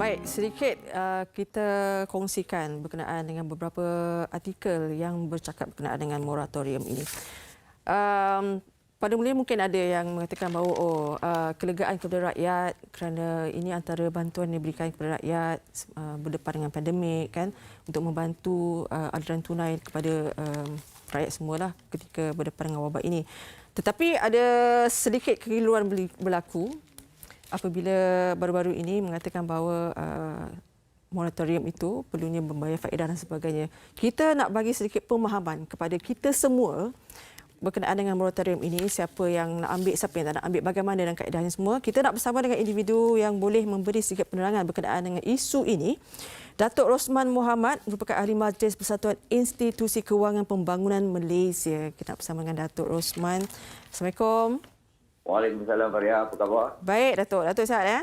Baik, sedikit kita kongsikan berkenaan dengan beberapa artikel yang bercakap berkenaan dengan moratorium ini. Pada mulanya mungkin ada yang mengatakan bahawa kelegaan kepada rakyat kerana ini antara bantuan yang diberikan kepada rakyat berdepan dengan pandemik kan, untuk membantu aliran tunai kepada rakyat semualah ketika berdepan dengan wabak ini. Tetapi ada sedikit kekeliruan berlaku apabila baru-baru ini mengatakan bahawa moratorium itu perlunya membayar faedah dan sebagainya. Kita nak bagi sedikit pemahaman kepada kita semua berkenaan dengan moratorium ini, siapa yang nak ambil, siapa yang tak nak ambil, bagaimana dan kaedahnya semua. Kita nak bersama dengan individu yang boleh memberi sedikit penerangan berkenaan dengan isu ini. Datuk Rosman Mohamad merupakan Ahli Majlis Persatuan Institusi Kewangan Pembangunan Malaysia. Kita nak bersama dengan Datuk Rosman. Assalamualaikum. Waalaikumsalam, Faria. Apa khabar? Baik, Datuk. Datuk sihat ya?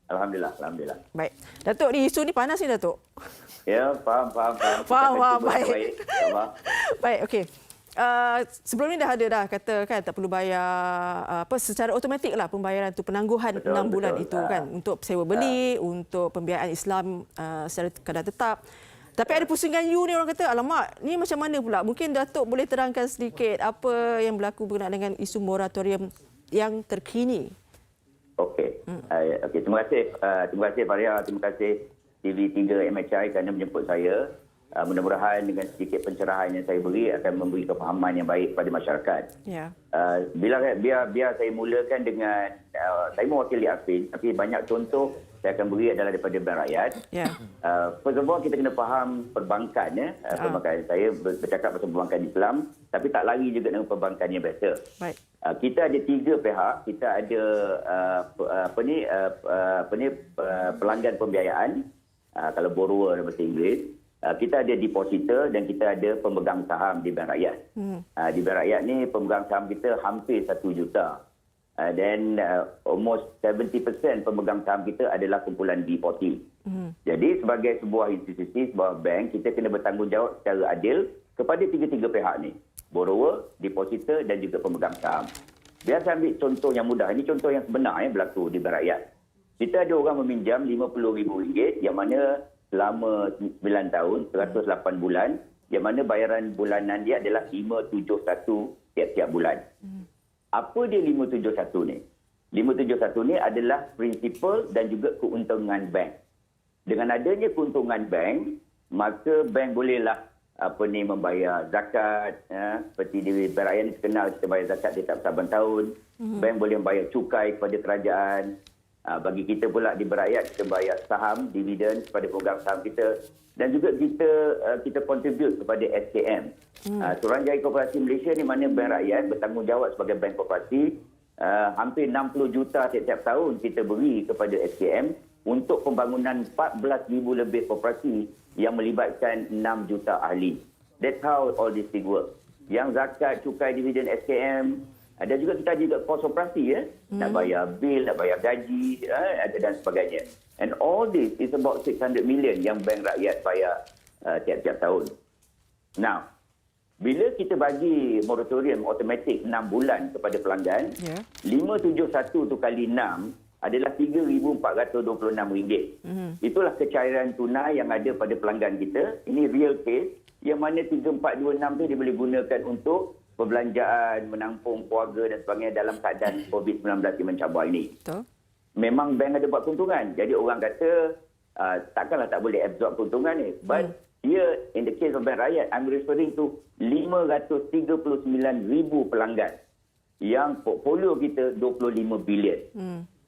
Alhamdulillah, Alhamdulillah. Baik. Datuk, ni isu ni panas ni, Datuk. Ya, faham. Faham. Baik. Baik, okey. Sebelum ni dah ada kata kan tak perlu bayar secara automatik lah pembayaran tu, penangguhan 6 bulan itu kan, untuk sewa beli, untuk pembiayaan Islam secara kadar tetap. Tapi ada pusingan you ni, orang kata alamak, ni macam mana pula? Mungkin Datuk boleh terangkan sedikit apa yang berlaku berkenaan dengan isu moratorium yang terkini. Okey. Terima kasih Faria, terima kasih TV3 MHI kerana menjemput saya. Mudah-mudahan dengan sedikit pencerahan yang saya beri akan memberi kefahaman yang baik kepada masyarakat. Ya. Biar saya mulakan dengan saya mewakili AFIN, tapi banyak contoh saya akan beri adalah daripada bank rakyat. Ya. First of all, kita kena faham perbankan ya. Perbankan, saya bercakap pasal perbankan Islam, tapi tak lari juga dengan perbankan yang biasa. Baik. Kita ada 3 pihak. Kita ada pelanggan pembiayaan, kalau borrower dalam bahasa Inggeris. Kita ada depositor dan kita ada pemegang saham di bank rakyat. Di bank rakyat ni pemegang saham kita hampir 1 juta. Dan almost 70% pemegang saham kita adalah kumpulan B40. Jadi sebagai sebuah institusi, sebuah bank, kita kena bertanggungjawab secara adil kepada 3 pihak ni. Borrower, depositor dan juga pemegang saham. Biar saya ambil contoh yang mudah. Ini contoh yang sebenar yang berlaku di bank rakyat. Kita ada orang meminjam RM50,000 yang mana selama 9 tahun, 108 bulan, yang mana bayaran bulanan dia adalah 571 tiap-tiap bulan. Apa dia 571 ni? 571 ni adalah prinsipal dan juga keuntungan bank. Dengan adanya keuntungan bank, maka bank bolehlah membayar zakat. Seperti di bank rakyat ni terkenal, kita bayar zakat setiap saban tahun. Bank boleh membayar cukai kepada kerajaan. Bagi kita pula di berakyat, kita bayar saham, dividen kepada program saham kita, dan juga kita contribute kepada SKM. Suruhanjaya Koperasi Malaysia ni mana bank rakyat bertanggungjawab sebagai bank koperasi. Hampir 60 juta setiap tahun kita beri kepada SKM untuk pembangunan 14,000 lebih koperasi yang melibatkan 6 juta ahli. That's how all this thing work. Yang zakat, cukai, dividen, SKM, ada juga kita juga kos operasi ya. Nak bayar bil, nak bayar gaji dan sebagainya. And all this is about 600 million yang bank rakyat bayar tiap-tiap tahun. Now, bila kita bagi moratorium automatik 6 bulan kepada pelanggan, 571 tu kali 6 adalah RM3,426. Itulah kecairan tunai yang ada pada pelanggan kita. Ini real case yang mana 3,426 tu dia boleh gunakan untuk perbelanjaan, menampung keluarga dan sebagainya dalam keadaan COVID-19 yang mencabar ini. Betul. Memang bank ada buat keuntungan. Jadi orang kata takkanlah tak boleh absorb keuntungan ni. But here in the case of bank rakyat, I'm referring to 539,000 pelanggan yang portfolio kita 25 bilion.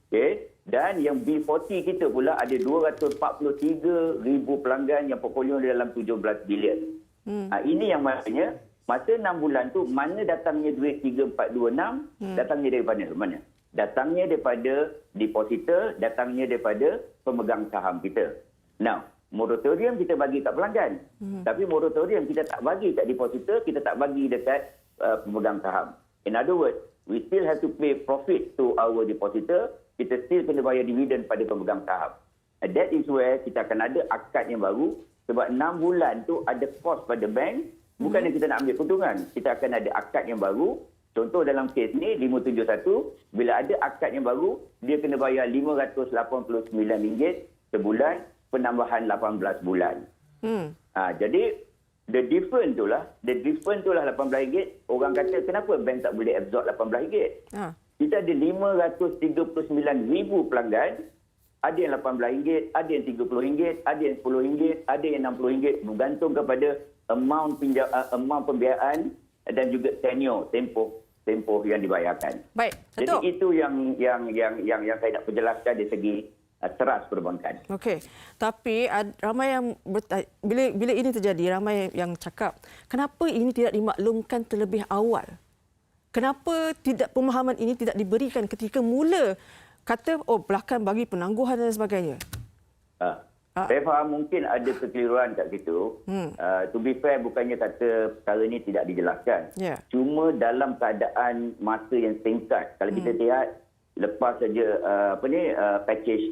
Okay? Dan yang B40 kita pula ada 243,000 pelanggan yang portfolio dalam 17 bilion. Ini yang maknanya masa 6 bulan tu, mana datangnya duit 3,426? Datangnya daripada mana? Datangnya daripada depositor, datangnya daripada pemegang saham kita. Now, moratorium kita bagi kat pelanggan. Tapi moratorium kita tak bagi kat depositor, kita tak bagi dekat pemegang saham. In other words, we still have to pay profit to our depositor, kita still kena bayar dividen pada pemegang saham. And that is where kita akan ada akad yang baru, sebab 6 bulan tu ada kos pada bank. Bukannya kita nak ambil keuntungan. Kita akan ada akad yang baru. Contoh dalam kes ni, 571. Bila ada akad yang baru, dia kena bayar RM589 sebulan, penambahan 18 bulan. Jadi the difference tu lah RM18. Orang kata kenapa bank tak boleh absorb RM18? Kita ada 539,000 pelanggan. Ada yang RM18, ada yang RM30, ada yang RM10, ada yang RM60, bergantung kepada amount pembiayaan dan juga tempoh yang dibayarkan. Baik, Datuk. Jadi itu yang saya nak perjelaskan dari segi teras perbankan. Okey. Tapi ramai yang bila ini terjadi, ramai yang cakap, kenapa ini tidak dimaklumkan terlebih awal? Kenapa pemahaman ini tidak diberikan ketika mula kata belakang bagi penangguhan dan sebagainya? Saya faham mungkin ada kekeliruan kat situ. To be fair, bukannya kata perkara ini tidak dijelaskan. Cuma dalam keadaan masa yang singkat. Kalau kita lihat, lepas saja package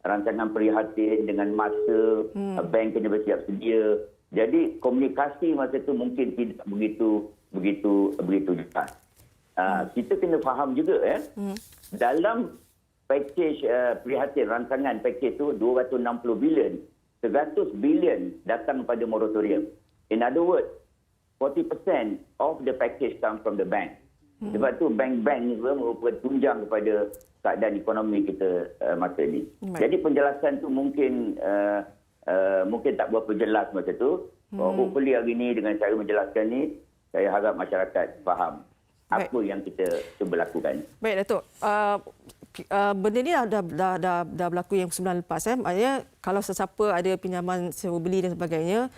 rancangan prihatin dengan masa bank kena bersiap sedia. Jadi komunikasi masa itu mungkin tidak begitu jelas. Kita kena faham juga dalam package prihatin, rancangan package itu 260 bilion, 100 bilion datang pada moratorium. In other words, 40% of the package come from the bank. Sebab tu bank-bank ni merupakan tunjang kepada keadaan ekonomi kita masa ini. Jadi penjelasan tu mungkin tak berapa jelas masa tu. Hopefully hari ini dengan cara menjelaskan ni, saya harap masyarakat faham apa yang kita cuba lakukan. Baik, Datuk. Benda ni dah berlaku yang sebulan lepas. Maknanya kalau sesiapa ada pinjaman sewa beli dan sebagainya,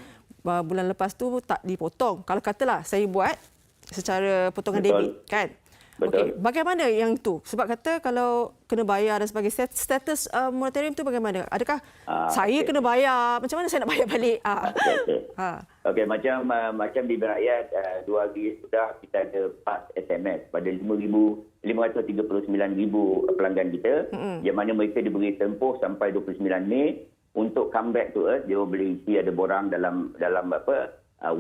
bulan lepas tu tak dipotong. Kalau katalah saya buat secara potongan debit, kan? Okey, bagaimana yang itu? Sebab kata kalau kena bayar dan sebagainya, status moratorium itu bagaimana? Adakah saya kena bayar? Macam mana saya nak bayar balik? Okey, macam di Bank Rakyat 2 hari sudah kita ada pas SMS pada 539,000 pelanggan kita, yang mana mereka diberi tempoh sampai 29 Mei untuk come back to us. Dia boleh isi ada borang dalam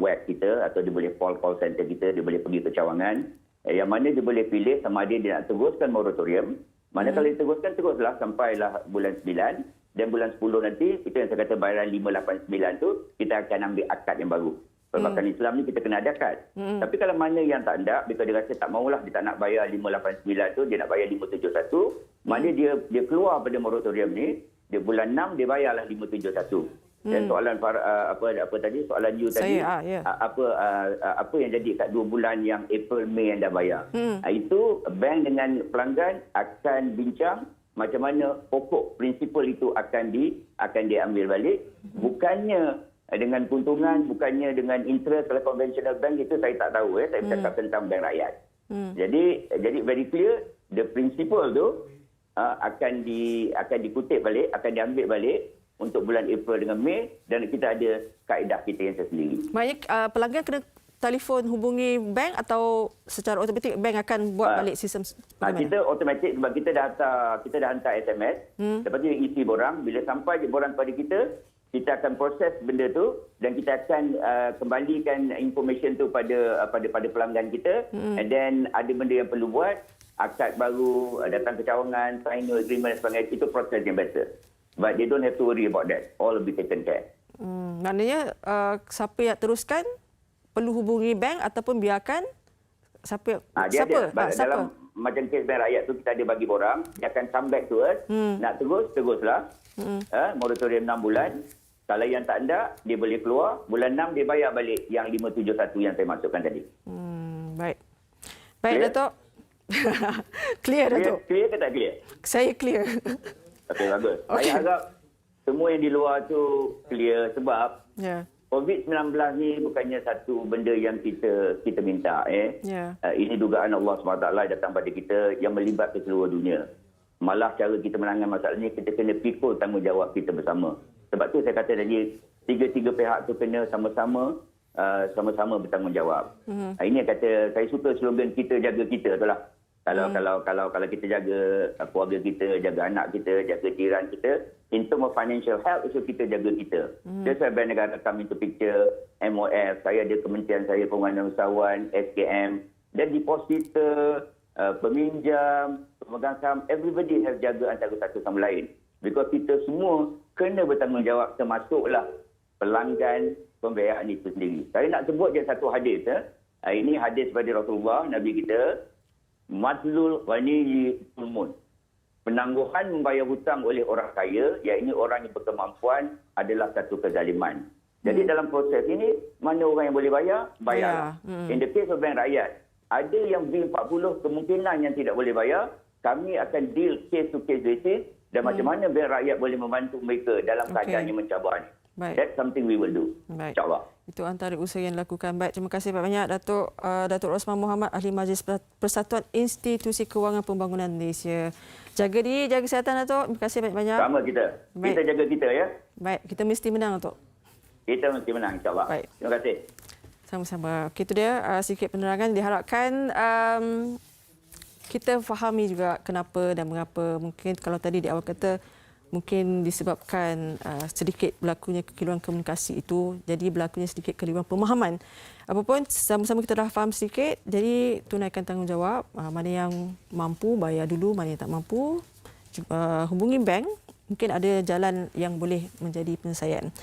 web kita, atau dia boleh call center kita, dia boleh pergi ke cawangan. Yang mana dia boleh pilih sama ada dia nak teruskan moratorium. Mana kalau diteruskan, teruslah sampailah bulan 9. Dan bulan 10 nanti, itu yang saya kata bayaran 589 tu, kita akan ambil akad yang baru. Perbankan Islam ni kita kena ada akad. Tapi kalau mana yang tak ada, bila dia rasa tak maulah, dia tak nak bayar 589 tu, dia nak bayar 571, mana dia keluar pada moratorium ni, dia bulan 6 dia bayarlah 571. Dan soalan apa tadi, soalan you tadi, apa yang jadi kat 2 bulan yang April, Mei yang dah bayar. Itu bank dengan pelanggan akan bincang macam mana pokok prinsipal itu akan diambil balik, bukannya dengan keuntungan, bukannya dengan interest. Kalau conventional bank itu saya tak tahu, saya bercakap tentang bank rakyat. Jadi very clear, the principle tu akan dikutip balik, akan diambil balik untuk bulan April dengan Mei, dan kita ada kaedah kita yang tersendiri. Maknanya pelanggan kena telefon hubungi bank atau secara automatik bank akan buat balik sistem? Kita automatik sebab kita dah hantar SMS. Lepas tu isi borang, bila sampai borang kepada kita akan proses benda tu dan kita akan kembalikan information tu pada pelanggan kita. And then ada benda yang perlu buat, akad baru, datang ke cawangan, sign agreement dan sebagainya, itu proses yang better. But they don't have to worry about that. All will be taken care. Maknanya siapa yang teruskan perlu hubungi bank ataupun biarkan siapa? Dalam macam kes Bank Rakyat tu kita ada bagi borang, dia akan come back to us. Nak teruslah. Moratorium 6 bulan. Kalau yang tak ada, dia boleh keluar. Bulan 6 dia bayar balik yang 571 yang saya masukkan tadi. Baik, Datuk. Clear, Datuk. Clear ke tak clear? Saya clear. Okey, bagus. Saya harap semua yang di luar tu clear sebab COVID-19 ni bukannya satu benda yang kita minta. Ini dugaan Allah SWT datang pada kita yang melibatkan seluruh dunia. Malah cara kita menangani masalah ni, kita kena pikul tanggungjawab kita bersama. Sebab tu saya kata tadi, tiga-tiga pihak tu kena sama-sama bertanggungjawab. Ini yang kata, saya suka slogan kita jaga kita tu lah. Kalau kita jaga keluarga kita, jaga anak kita, jaga jiran kita, in term of financial health, so kita jaga kita. That's why Bank Negara come into picture, MOF, saya ada kementerian saya, Pengurusan Usahawan, SKM, dan depositor, peminjam, pemegang saham, everybody has jaga antara satu sama lain. Because kita semua kena bertanggungjawab, termasuklah pelanggan pembiayaan itu sendiri. Saya nak sebut je satu hadis. Ini hadis daripada Rasulullah, Nabi kita. Madlul ghaniyyi zulmun. Penangguhan membayar hutang oleh orang kaya, iaitu orang yang berkemampuan, adalah satu kezaliman. Jadi dalam proses ini, mana orang yang boleh bayar? Bayar. In the case of bank rakyat, ada yang B40 kemungkinan yang tidak boleh bayar, kami akan deal case to case basis dan macam mana bank rakyat boleh membantu mereka dalam keadaan yang mencabar ni. That's something we will do. InsyaAllah. Itu antara usaha yang dilakukan. Baik, terima kasih banyak Datuk Rosman Mohamad, Ahli Majlis Persatuan Institusi Kewangan Pembangunan Malaysia. Jaga diri, jaga kesihatan Datuk. Terima kasih banyak-banyak. Sama kita. Baik. Kita jaga kita ya. Baik, kita mesti menang Datuk. Kita mesti menang insyaAllah. Baik. Terima kasih. Sama-sama. Okey, itu dia sedikit penerangan. Diharapkan kita fahami juga kenapa dan mengapa. Mungkin kalau tadi di awal kata mungkin disebabkan sedikit berlakunya kekeliruan komunikasi itu, jadi berlakunya sedikit kekeliruan pemahaman. Apapun, sama-sama kita dah faham sedikit, jadi tunaikan tanggungjawab. Mana yang mampu, bayar dulu. Mana yang tak mampu, hubungi bank. Mungkin ada jalan yang boleh menjadi penyelesaian.